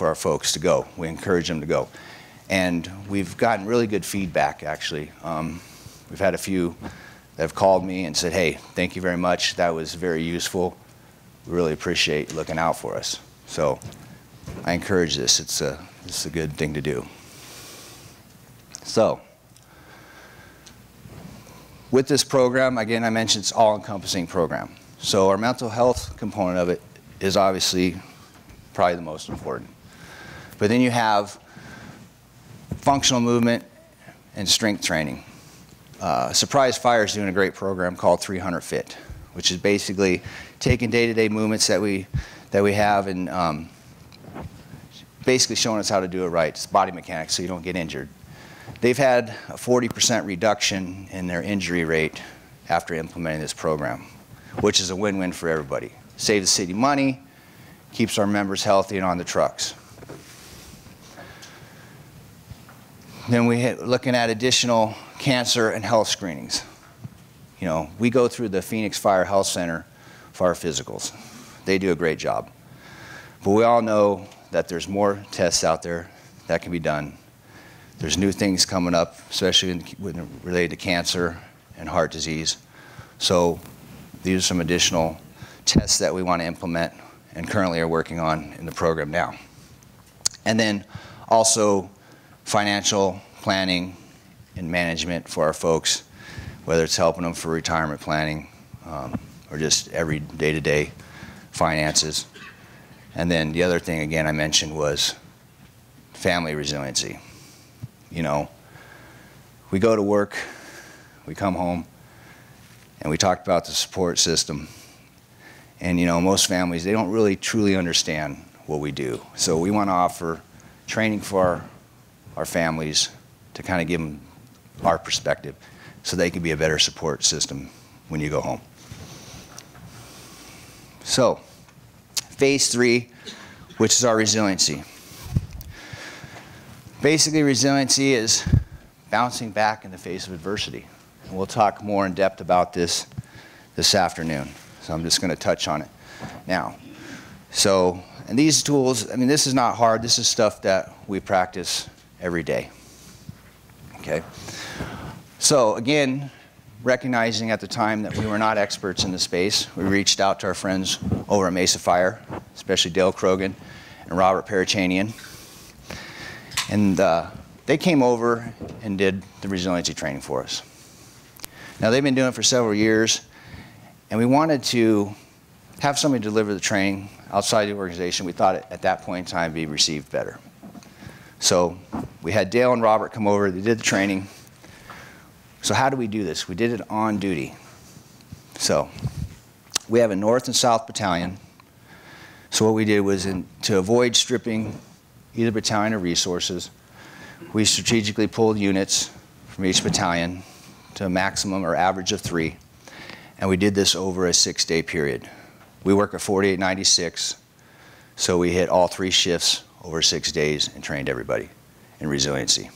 for our folks to go. We encourage them to go. And we've gotten really good feedback, actually. We've had a few that have called me and said, hey, thank you very much. That was very useful. We really appreciate looking out for us. So I encourage this. It's a good thing to do. So with this program, again, I mentioned it's all-encompassing program. So our mental health component of it is obviously probably the most important. But then you have functional movement and strength training. Surprise Fire is doing a great program called 300 Fit, which is basically taking day-to-day movements that we have and basically showing us how to do it right. It's body mechanics so you don't get injured. They've had a 40% reduction in their injury rate after implementing this program, which is a win-win for everybody. Saves the city money, keeps our members healthy and on the trucks. Then looking at additional cancer and health screenings. You know, we go through the Phoenix Fire Health Center for our physicals. They do a great job. But we all know that there's more tests out there that can be done. There's new things coming up, especially related to cancer and heart disease. So these are some additional tests that we want to implement and currently are working on in the program now. And then also financial planning and management for our folks, whether it's helping them for retirement planning or just every day-to-day finances. And then the other thing, again, I mentioned was family resiliency. You know, we go to work, we come home, and we talked about the support system. And you know, most families, they don't really truly understand what we do. So we want to offer training for our families to kind of give them our perspective so they can be a better support system when you go home. So, phase 3, which is our resiliency. Basically, resiliency is bouncing back in the face of adversity. And we'll talk more in depth about this afternoon. So I'm just going to touch on it now. So, and these tools, I mean, this is not hard. This is stuff that we practice every day. Okay? So again, recognizing at the time that we were not experts in the space, we reached out to our friends over at Mesa Fire, especially Dale Krogan and Robert Parachanian. And they came over and did the resiliency training for us. Now they've been doing it for several years, and we wanted to have somebody deliver the training outside the organization. We thought at that point in time it'd be received better. So we had Dale and Robert come over, they did the training. So how do we do this? We did it on duty. So we have a North and South battalion. So what we did was to avoid stripping either battalion of resources, we strategically pulled units from each battalion to a maximum or average of 3. And we did this over a 6-day period. We work at 4896, so we hit all 3 shifts over 6 days and trained everybody in resiliency.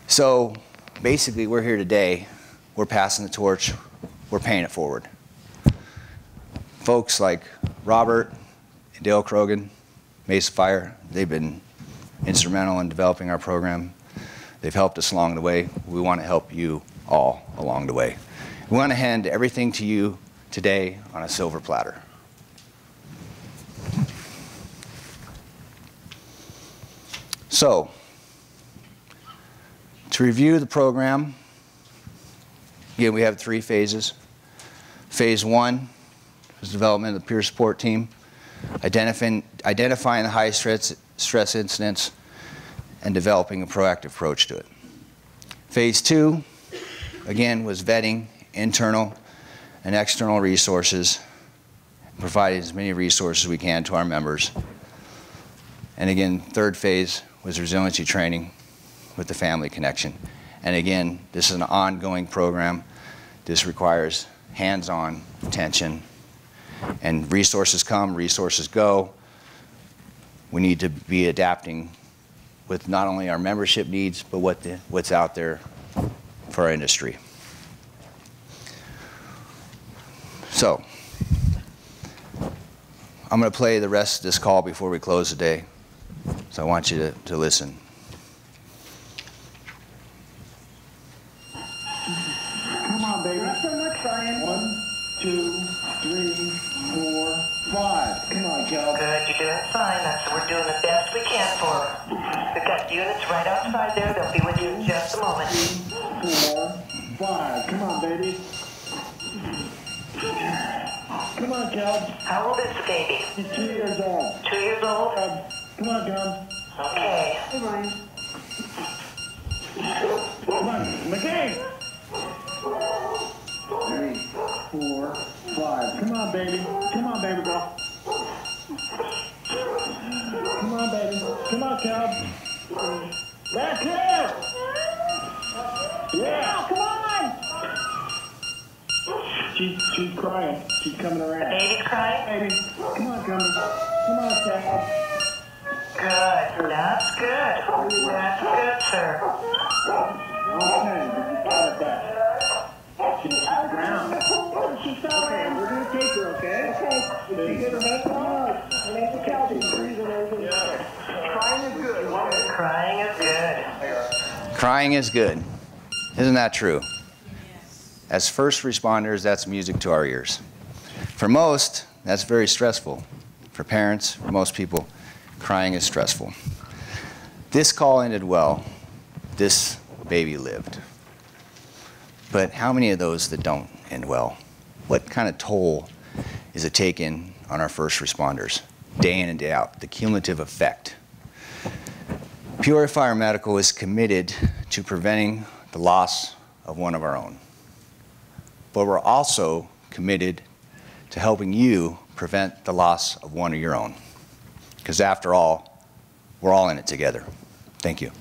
So basically, we're here today, we're passing the torch, we're paying it forward. Folks like Robert and Dale Krogan, Mesa Fire, they've been instrumental in developing our program. They've helped us along the way. We want to help you all along the way. We want to hand everything to you today on a silver platter. So, to review the program, again, we have 3 phases. Phase 1 is development of the peer support team, identifying the high stress incidents, and developing a proactive approach to it. Phase 2, again, was vetting internal and external resources, providing as many resources as we can to our members. And again, 3rd phase was resiliency training with the family connection. And again, this is an ongoing program. This requires hands-on attention. And resources come, resources go. We need to be adapting with not only our membership needs, but what's out there for our industry. So, I'm going to play the rest of this call before we close the day, so I want you to listen. Come on, baby. Not so much, Ryan. 1, 2, 3, 4, 5. Come on, Kel. Good, you're doing fine. We're doing the best we can for her. We've got units right outside there. They'll be with you in just a moment. 4, 5. Come on, baby. Come on, Kel. How old is the baby? He's 2 years old. 2 years old? Come on, Kel. Okay. Hey, Ryan. Come on, McKay. 3, 4, 5. Come on, baby. Come on, baby girl. Come on, baby. Come on, Kel. Back here. Yeah, come on. She's crying. She's coming around. Baby's crying? Baby, come on, Kel. Come on, Kel. Good. That's good. That's good, sir. Okay, got that. She's around. She's okay, we're going to take her, okay? Okay. Did she get her head on? I made the couch. She's breathing over. Yeah. Crying is good. Crying is good. Crying is good. Isn't that true? As first responders, that's music to our ears. For most, that's very stressful. For parents, for most people, crying is stressful. This call ended well. This baby lived. But how many of those that don't end well? What kind of toll is it taking on our first responders, day in and day out, the cumulative effect? Peoria Fire-Medical is committed to preventing the loss of one of our own. But we're also committed to helping you prevent the loss of one of your own. Because after all, we're all in it together. Thank you.